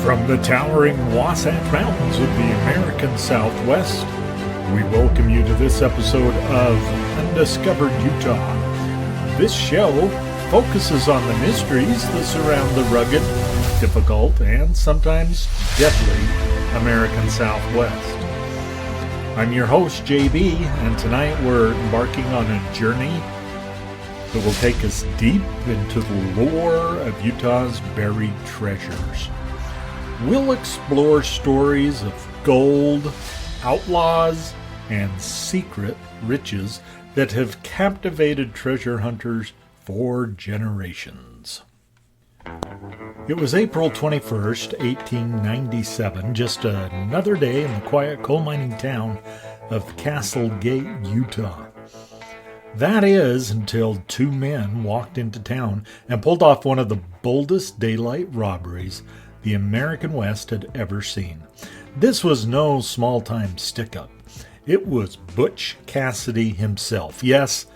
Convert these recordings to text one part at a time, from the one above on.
From the towering Wasatch Mountains of the American Southwest, we welcome you to this episode of Undiscovered Utah. This show focuses on the mysteries that surround the rugged, difficult, and sometimes deadly American Southwest. I'm your host, JB, and tonight we're embarking on a journey that will take us deep into the lore of Utah's buried treasures. We'll explore stories of gold, outlaws, and secret riches that have captivated treasure hunters for generations. It was April 21st, 1897, just another day in the quiet coal mining town of Castle Gate, Utah. That is, until two men walked into town and pulled off one of the boldest daylight robberies the American West had ever seen. This was no small-time stick-up. It was Butch Cassidy himself. Yes,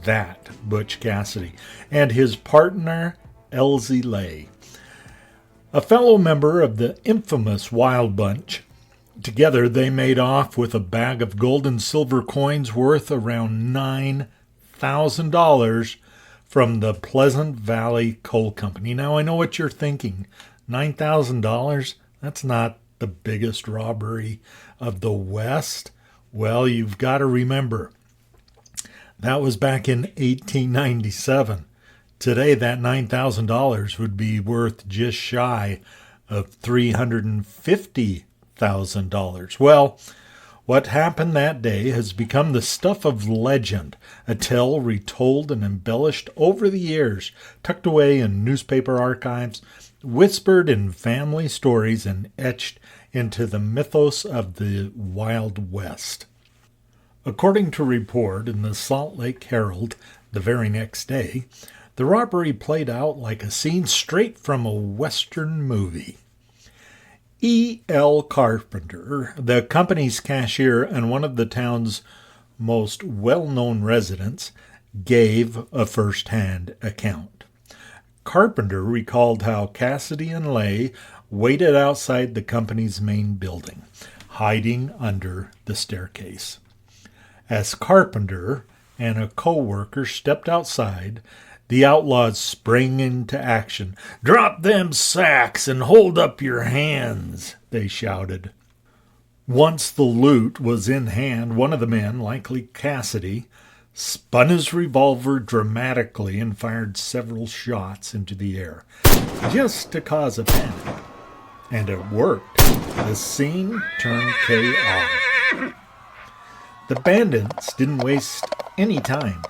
that Butch Cassidy. And his partner, Elsie Lay, a fellow member of the infamous Wild Bunch. Together, they made off with a bag of gold and silver coins worth around $9,000 from the Pleasant Valley Coal Company. Now, I know what you're thinking. $9,000? That's not the biggest robbery of the West. Well, you've got to remember, that was back in 1897. Today, that $9,000 would be worth just shy of $350,000. Well, what happened that day has become the stuff of legend, a tale retold and embellished over the years, tucked away in newspaper archives, whispered in family stories, and etched into the mythos of the Wild West. According to report in the Salt Lake Herald the very next day, the robbery played out like a scene straight from a Western movie. E. L. Carpenter, the company's cashier and one of the town's most well-known residents, gave a first-hand account. Carpenter recalled how Cassidy and Lay waited outside the company's main building, hiding under the staircase. As Carpenter and a co-worker stepped outside, the outlaws sprang into action. "Drop them sacks and hold up your hands," they shouted. Once the loot was in hand, one of the men, likely Cassidy, spun his revolver dramatically and fired several shots into the air, just to cause a panic. And it worked. The scene turned chaotic. The bandits didn't waste any time.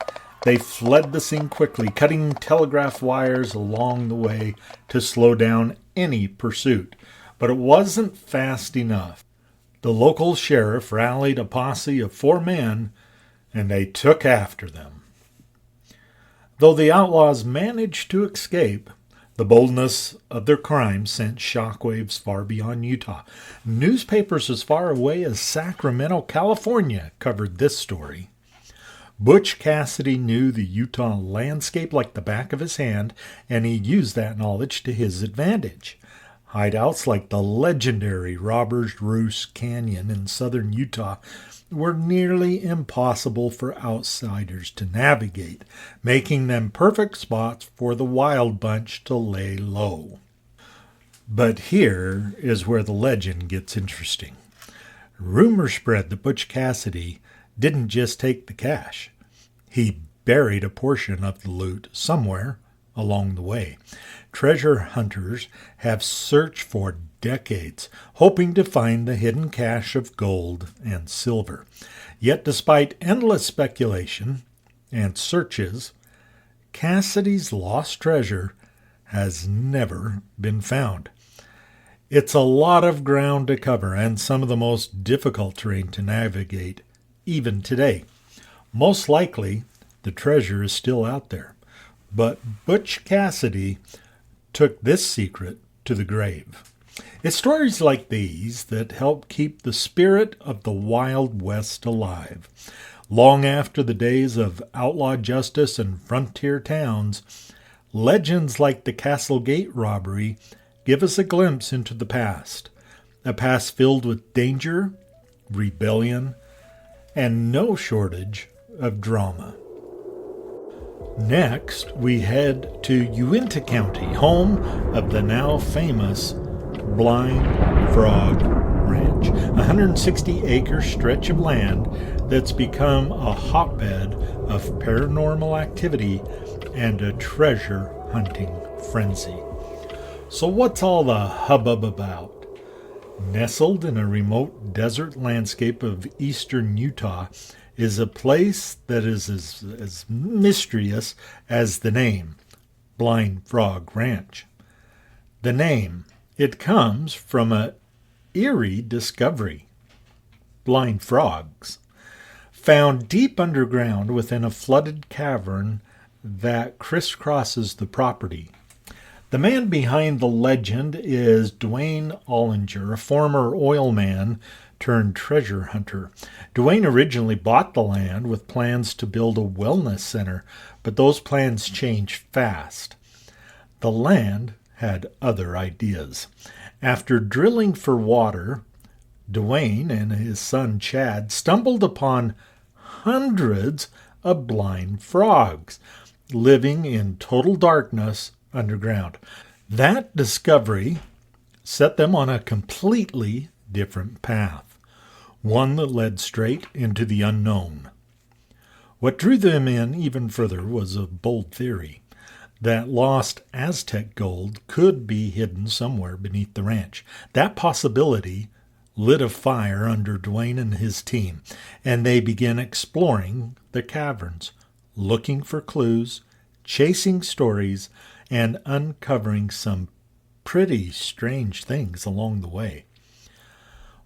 They fled the scene quickly, cutting telegraph wires along the way to slow down any pursuit. But it wasn't fast enough. The local sheriff rallied a posse of 4 men, and they took after them. Though the outlaws managed to escape, the boldness of their crime sent shockwaves far beyond Utah. Newspapers as far away as Sacramento, California, covered this story. Butch Cassidy knew the Utah landscape like the back of his hand, and he used that knowledge to his advantage. Hideouts like the legendary Robbers Roost Canyon in southern Utah were nearly impossible for outsiders to navigate, making them perfect spots for the Wild Bunch to lay low. But here is where the legend gets interesting. Rumor spread that Butch Cassidy didn't just take the cash. He buried a portion of the loot somewhere along the way. Treasure hunters have searched for decades, hoping to find the hidden cache of gold and silver. Yet despite endless speculation and searches, Cassidy's lost treasure has never been found. It's a lot of ground to cover and some of the most difficult terrain to navigate even today. Most likely, the treasure is still out there. But Butch Cassidy took this secret to the grave. It's stories like these that help keep the spirit of the Wild West alive. Long after the days of outlaw justice and frontier towns, legends like the Castle Gate robbery give us a glimpse into the past, a past filled with danger, rebellion, and no shortage of drama. Next, we head to Uinta County, home of the now famous Blind Frog Ranch, a 160-acre stretch of land that's become a hotbed of paranormal activity and a treasure hunting frenzy. So what's all the hubbub about? Nestled in a remote desert landscape of eastern Utah is a place that is as mysterious as the name, Blind Frog Ranch. The name, it comes from a eerie discovery. Blind frogs, found deep underground within a flooded cavern that crisscrosses the property. The man behind the legend is Dwayne Ollinger, a former oil man turned treasure hunter. Dwayne originally bought the land with plans to build a wellness center, but those plans changed fast. The land had other ideas. After drilling for water, Dwayne and his son Chad stumbled upon hundreds of blind frogs living in total darkness underground. That discovery set them on a completely different path, one that led straight into the unknown. What drew them in even further was a bold theory that lost Aztec gold could be hidden somewhere beneath the ranch. That possibility lit a fire under Dwayne and his team, and they began exploring the caverns, looking for clues, chasing stories, and uncovering some pretty strange things along the way.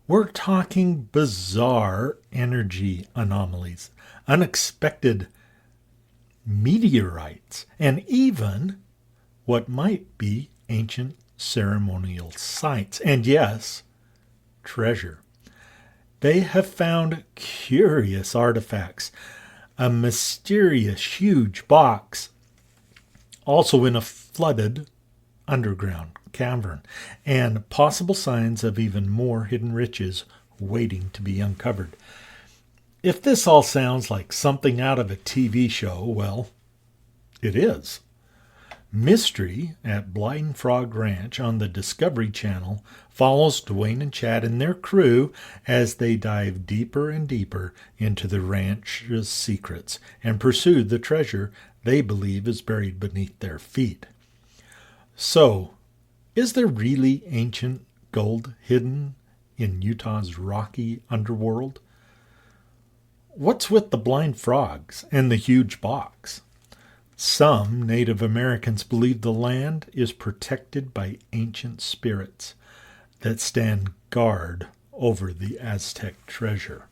We're talking bizarre energy anomalies, unexpected meteorites, and even what might be ancient ceremonial sites. And yes, treasure. They have found curious artifacts, a mysterious huge box, also in a flooded underground cavern, and possible signs of even more hidden riches waiting to be uncovered. If this all sounds like something out of a TV show, well, it is. Mystery at Blind Frog Ranch on the Discovery Channel follows Dwayne and Chad and their crew as they dive deeper and deeper into the ranch's secrets and pursue the treasure they believe is buried beneath their feet. So, is there really ancient gold hidden in Utah's rocky underworld? What's with the blind frogs and the huge box? Some Native Americans believe the land is protected by ancient spirits that stand guard over the Aztec treasure.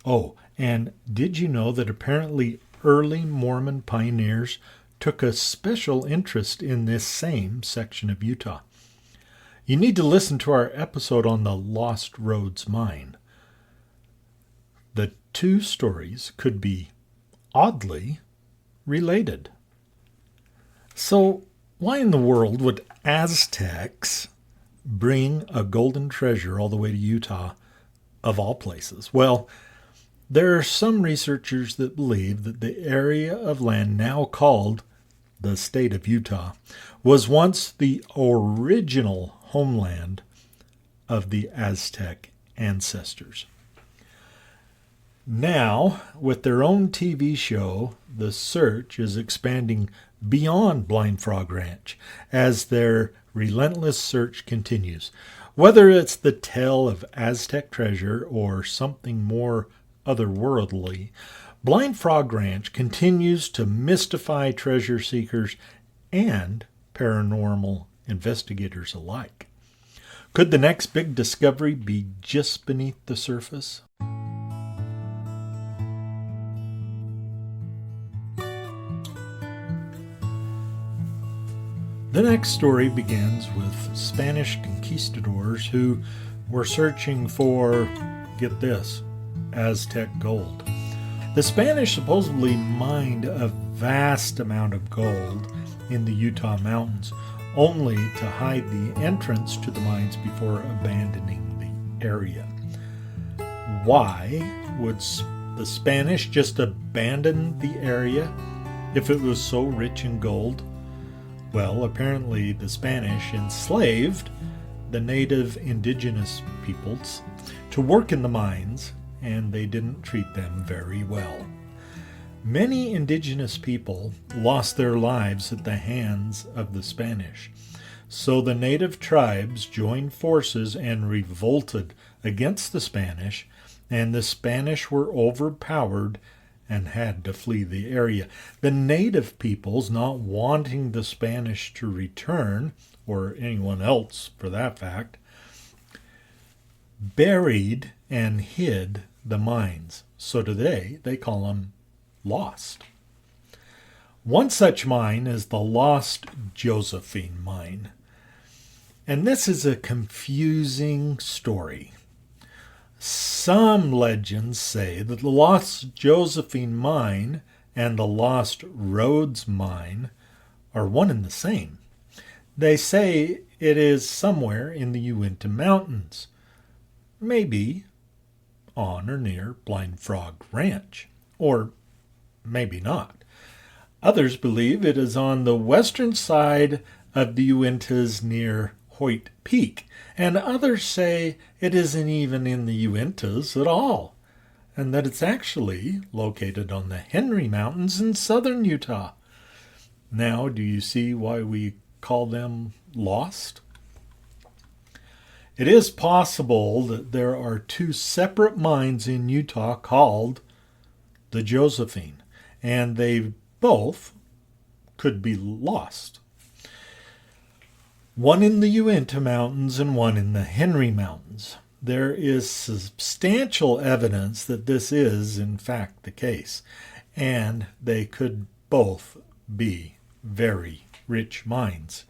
Oh, and did you know that apparently early Mormon pioneers took a special interest in this same section of Utah? You need to listen to our episode on the Lost Roads Mine. The two stories could be oddly related. So, why in the world would Aztecs bring a golden treasure all the way to Utah, of all places? Well, there are some researchers that believe that the area of land now called the state of Utah was once the original homeland of the Aztec ancestors. Now, with their own TV show, the search is expanding beyond Blind Frog Ranch as their relentless search continues. Whether it's the tale of Aztec treasure or something more otherworldly, Blind Frog Ranch continues to mystify treasure seekers and paranormal investigators alike. Could the next big discovery be just beneath the surface? The next story begins with Spanish conquistadors who were searching for, get this, Aztec gold. The Spanish supposedly mined a vast amount of gold in the Utah mountains, only to hide the entrance to the mines before abandoning the area. Why would the Spanish just abandon the area if it was so rich in gold? Well, apparently the Spanish enslaved the native indigenous peoples to work in the mines, and they didn't treat them very well. Many indigenous people lost their lives at the hands of the Spanish, so the native tribes joined forces and revolted against the Spanish, and the Spanish were overpowered and had to flee the area. The native peoples, not wanting the Spanish to return, or anyone else for that fact, buried and hid the mines. So today they call them lost. One such mine is the Lost Josephine mine. And this is a confusing story. Some legends say that the Lost Josephine mine and the Lost Rhodes mine are one and the same. They say it is somewhere in the Uinta Mountains, maybe on or near Blind Frog Ranch, or maybe not. Others believe it is on the western side of the Uintas near Hoyt Peak, and others say it isn't even in the Uintas at all, and that it's actually located on the Henry Mountains in southern Utah. Now, do you see why we call them lost? It is possible that there are two separate mines in Utah called the Josephine, and they both could be lost. One in the Uinta Mountains and one in the Henry Mountains. There is substantial evidence that this is, in fact, the case, and they could both be very rich mines.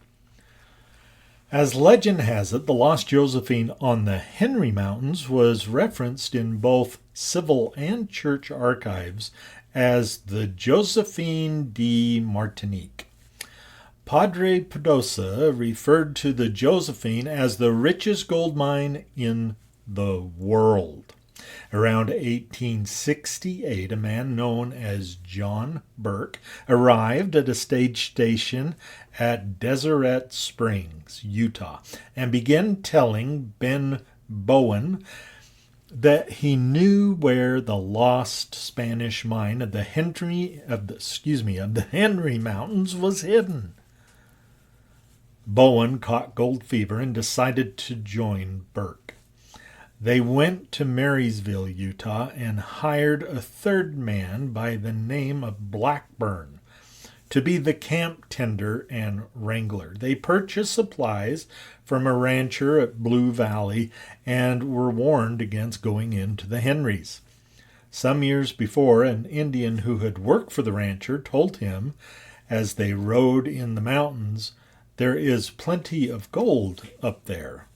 As legend has it, the Lost Josephine on the Henry Mountains was referenced in both civil and church archives as the Josephine de Martinique. Padre Pedosa referred to the Josephine as the richest gold mine in the world. Around 1868, a man known as John Burke arrived at a stage station at Deseret Springs, Utah, and began telling Ben Bowen that he knew where the lost Spanish mine of the Henry Mountains was hidden. Bowen caught gold fever and decided to join Burke. They went to Marysville, Utah, and hired a third man by the name of Blackburn to be the camp tender and wrangler. They purchased supplies from a rancher at Blue Valley and were warned against going into the Henrys. Some years before, an Indian who had worked for the rancher told him, as they rode in the mountains, "There is plenty of gold up there."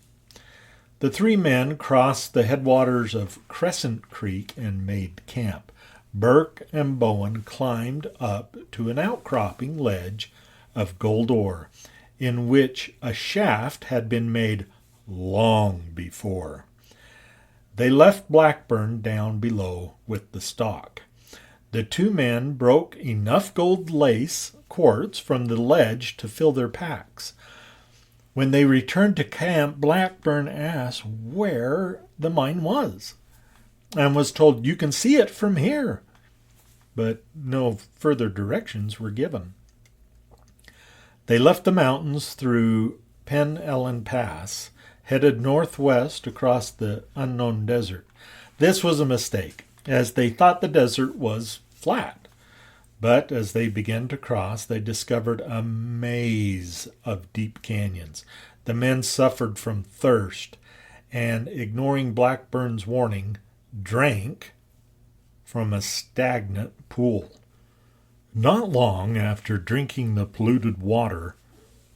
The three men crossed the headwaters of Crescent Creek and made camp. Burke and Bowen climbed up to an outcropping ledge of gold ore, in which a shaft had been made long before. They left Blackburn down below with the stock. The two men broke enough gold lace quartz from the ledge to fill their packs. When they returned to camp, Blackburn asked where the mine was and was told, "You can see it from here." But no further directions were given. They left the mountains through Pen Ellen Pass, headed northwest across the unknown desert. This was a mistake, as they thought the desert was flat. But as they began to cross, they discovered a maze of deep canyons. The men suffered from thirst, and ignoring Blackburn's warning, drank from a stagnant pool. Not long after drinking the polluted water,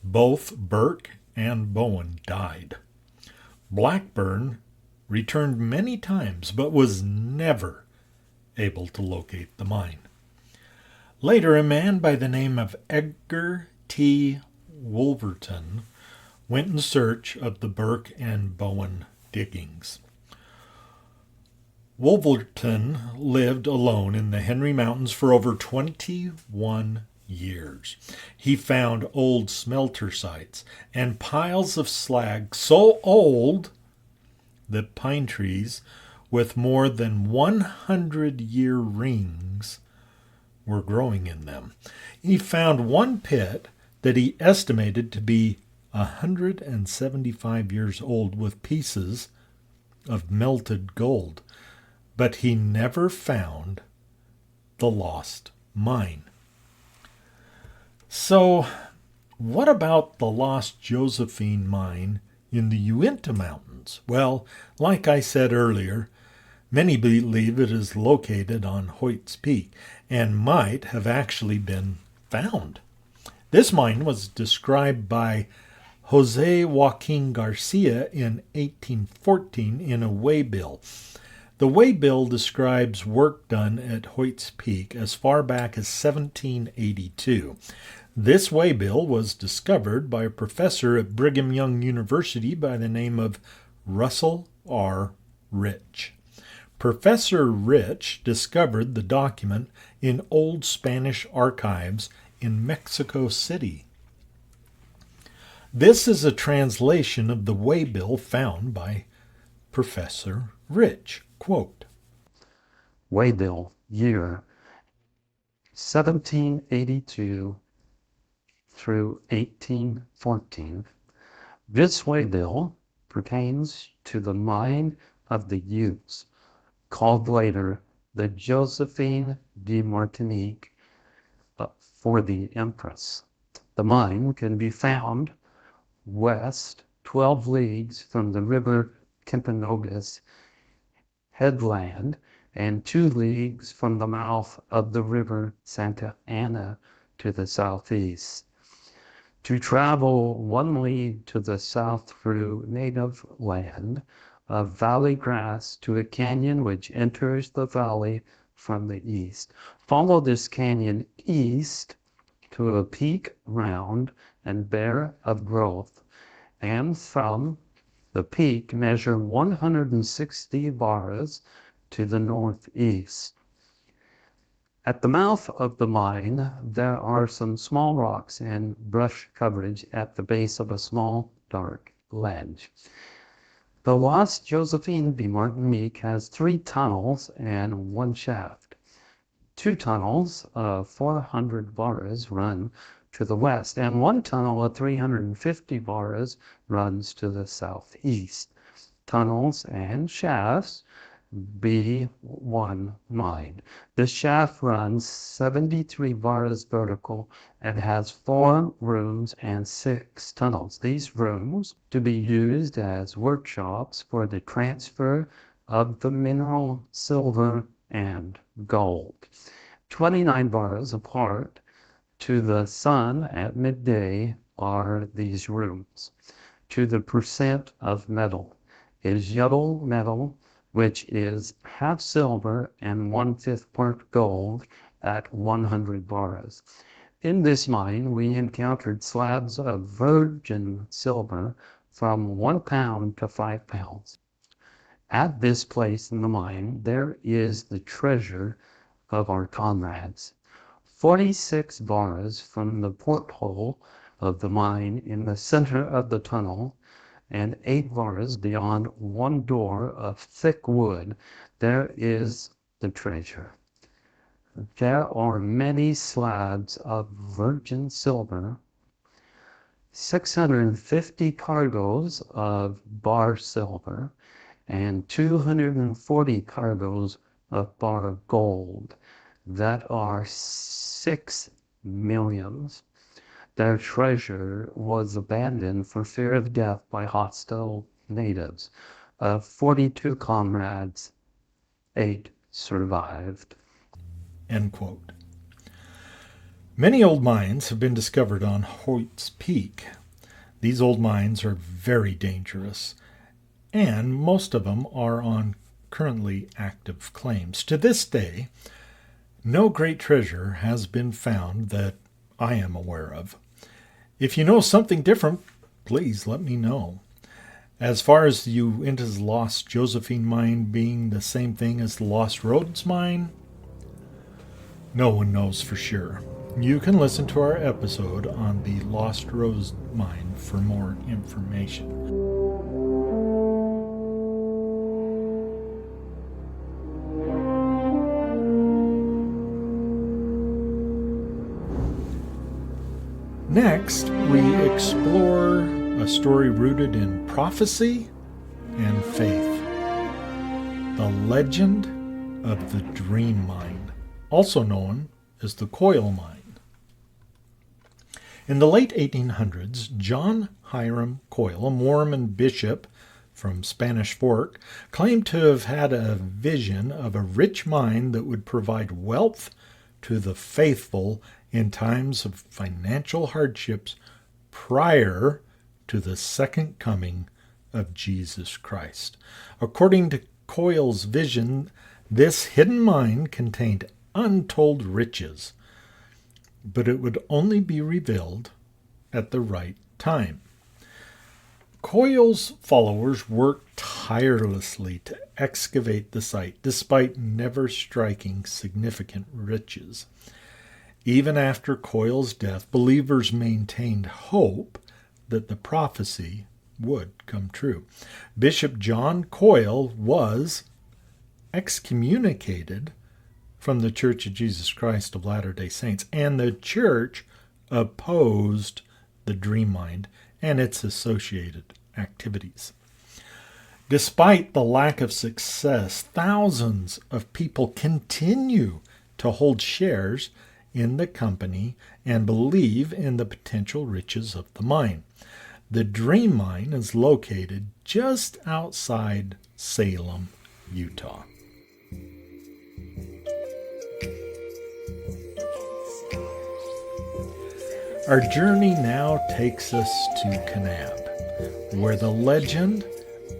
both Burke and Bowen died. Blackburn returned many times, but was never able to locate the mine. Later, a man by the name of Edgar T. Wolverton went in search of the Burke and Bowen diggings. Wolverton lived alone in the Henry Mountains for over 21 years. He found old smelter sites and piles of slag so old that pine trees with more than 100-year rings were growing in them. He found one pit that he estimated to be 175 years old with pieces of melted gold, but he never found the lost mine. So, what about the lost Josephine mine in the Uinta Mountains? Well, like I said earlier, many believe it is located on Hoyt's Peak and might have actually been found. This mine was described by Jose Joaquin Garcia in 1814 in a waybill. The waybill describes work done at Hoyt's Peak as far back as 1782. This waybill was discovered by a professor at Brigham Young University by the name of Russell R. Rich. Professor Rich discovered the document in old Spanish archives in Mexico City. This is a translation of the waybill found by Professor Rich. Quote, Waybill, year 1782 through 1814. This waybill pertains to the mine of the Utes, called later the Josephine de Martinique for the Empress. The mine can be found west 12 leagues from the river Timpanogos headland and 2 leagues from the mouth of the river Santa Ana to the southeast. To travel 1 league to the south through native land of valley grass to a canyon which enters the valley from the east. Follow this canyon east to a peak round and bare of growth, and from the peak measure 160 bars to the northeast. At the mouth of the mine, there are some small rocks and brush coverage at the base of a small dark ledge. The lost Josephine de Martinique has 3 tunnels and 1 shaft. 2 tunnels of 400 bars run to the west, and 1 tunnel of 350 bars runs to the southeast. Tunnels and shafts B1 mine. The shaft runs 73 bars vertical and has 4 rooms and 6 tunnels. These rooms to be used as workshops for the transfer of the mineral silver and gold. 29 bars apart to the sun at midday are these rooms. To the percent of metal is yellow metal, which is half silver and 1/5 part gold at 100 bars. In this mine, we encountered slabs of virgin silver from 1 pound to 5 pounds. At this place in the mine, there is the treasure of our comrades. 46 bars from the porthole of the mine in the center of the tunnel, and 8 bars beyond 1 door of thick wood, there is the treasure. There are many slabs of virgin silver, 650 cargoes of bar silver, and 240 cargoes of bar gold. That are 6 millions. Their treasure was abandoned for fear of death by hostile natives. Of 42 comrades, 8 survived. End quote. Many old mines have been discovered on Hoyt's Peak. These old mines are very dangerous, and most of them are on currently active claims. To this day, no great treasure has been found that I am aware of. If you know something different, please let me know. As far as the Uinta's Lost Josephine mine being the same thing as the Lost Rhodes mine, no one knows for sure. You can listen to our episode on the Lost Rose mine for more information. Next, we explore a story rooted in prophecy and faith. The legend of the Dream Mine, also known as the Coil Mine. In the late 1800s, John Hiram Coyle, a Mormon bishop from Spanish Fork, claimed to have had a vision of a rich mine that would provide wealth to the faithful in times of financial hardships prior to the second coming of Jesus Christ. According to Coyle's vision, this hidden mine contained untold riches, but it would only be revealed at the right time. Coyle's followers worked tirelessly to excavate the site, despite never striking significant riches. Even after Coyle's death, believers maintained hope that the prophecy would come true. Bishop John Coyle was excommunicated from the Church of Jesus Christ of Latter-day Saints, and the church opposed the Dream Mine and its associated activities. Despite the lack of success, thousands of people continue to hold shares in the company and believe in the potential riches of the mine. The Dream Mine is located just outside Salem, Utah. Our journey now takes us to Kanab, where the legend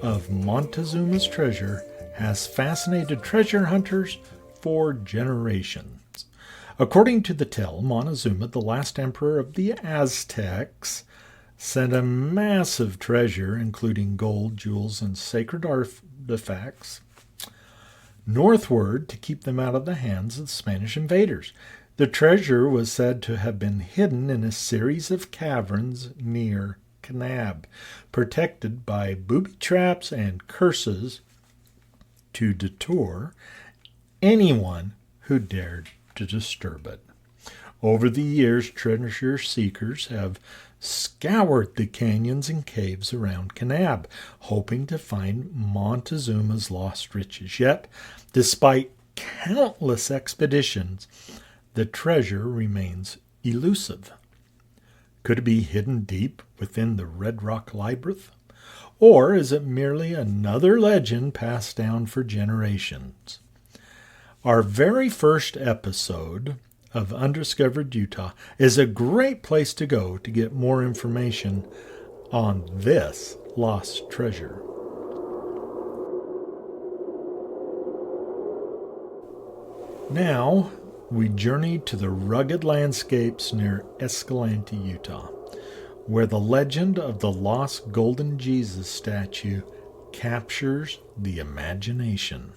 of Montezuma's treasure has fascinated treasure hunters for generations. According to the tale, Montezuma, the last emperor of the Aztecs, sent a massive treasure, including gold, jewels, and sacred artifacts, northward to keep them out of the hands of the Spanish invaders. The treasure was said to have been hidden in a series of caverns near Kanab, protected by booby traps and curses to deter anyone who dared to disturb it. Over the years, treasure seekers have scoured the canyons and caves around Kanab, hoping to find Montezuma's lost riches. Yet, despite countless expeditions, the treasure remains elusive. Could it be hidden deep within the Red Rock Labyrinth? Or is it merely another legend passed down for generations? Our very first episode of Undiscovered Utah is a great place to go to get more information on this lost treasure. Now, we journey to the rugged landscapes near Escalante, Utah, where the legend of the lost golden Jesus statue captures the imagination.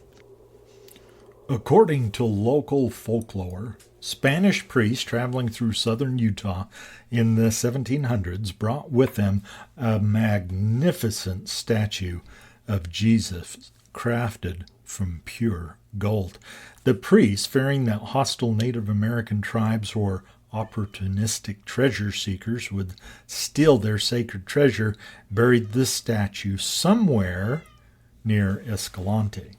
According to local folklore, Spanish priests traveling through southern Utah in the 1700s brought with them a magnificent statue of Jesus crafted from pure gold. The priests, fearing that hostile Native American tribes or opportunistic treasure seekers would steal their sacred treasure, buried this statue somewhere near Escalante.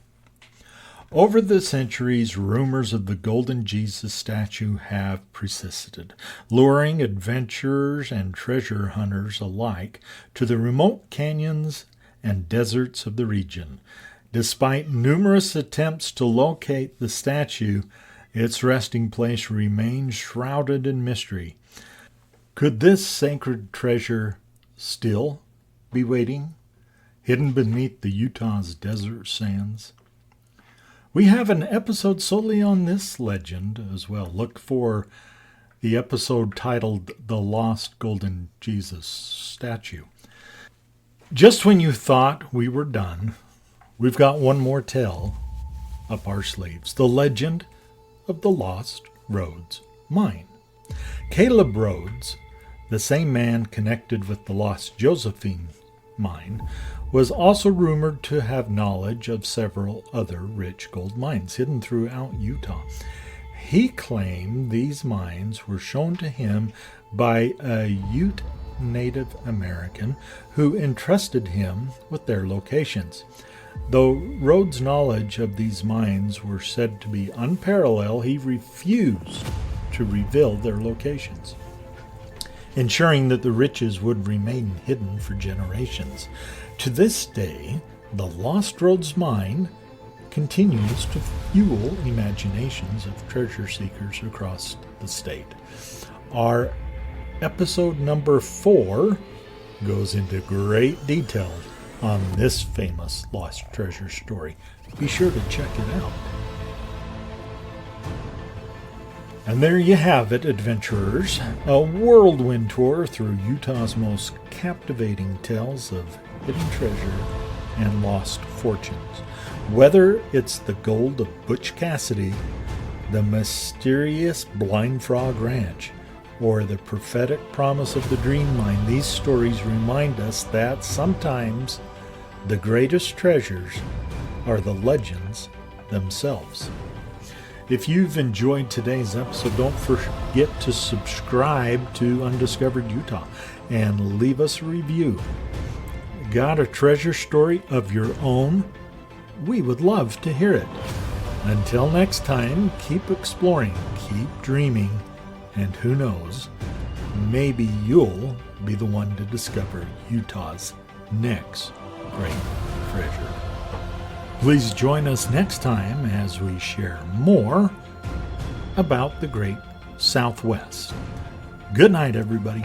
Over the centuries, rumors of the golden Jesus statue have persisted, luring adventurers and treasure hunters alike to the remote canyons and deserts of the region. Despite numerous attempts to locate the statue, its resting place remains shrouded in mystery. Could this sacred treasure still be waiting, hidden beneath the Utah's desert sands? We have an episode solely on this legend as well. Look for the episode titled The Lost Golden Jesus Statue. Just when you thought we were done, we've got one more tale up our sleeves. The legend of the Lost Rhodes Mine. Caleb Rhodes, the same man connected with the Lost Josephine mine, was also rumored to have knowledge of several other rich gold mines hidden throughout Utah. He claimed these mines were shown to him by a Ute Native American who entrusted him with their locations. Though Rhodes' knowledge of these mines were said to be unparalleled, he refused to reveal their locations, ensuring that the riches would remain hidden for generations. To this day, the Lost Rhodes Mine continues to fuel imaginations of treasure seekers across the state. Our episode number 4 goes into great detail on this famous lost treasure story. Be sure to check it out. And there you have it, adventurers. A whirlwind tour through Utah's most captivating tales of hidden treasure and lost fortunes. Whether it's the gold of Butch Cassidy, the mysterious Blind Frog Ranch, or the prophetic promise of the Dream Mine, these stories remind us that sometimes the greatest treasures are the legends themselves. If you've enjoyed today's episode, don't forget to subscribe to Undiscovered Utah and leave us a review. Got a treasure story of your own? We would love to hear it. Until next time, keep exploring, keep dreaming, and who knows, maybe you'll be the one to discover Utah's next great treasure. Please join us next time as we share more about the Great Southwest. Good night, everybody.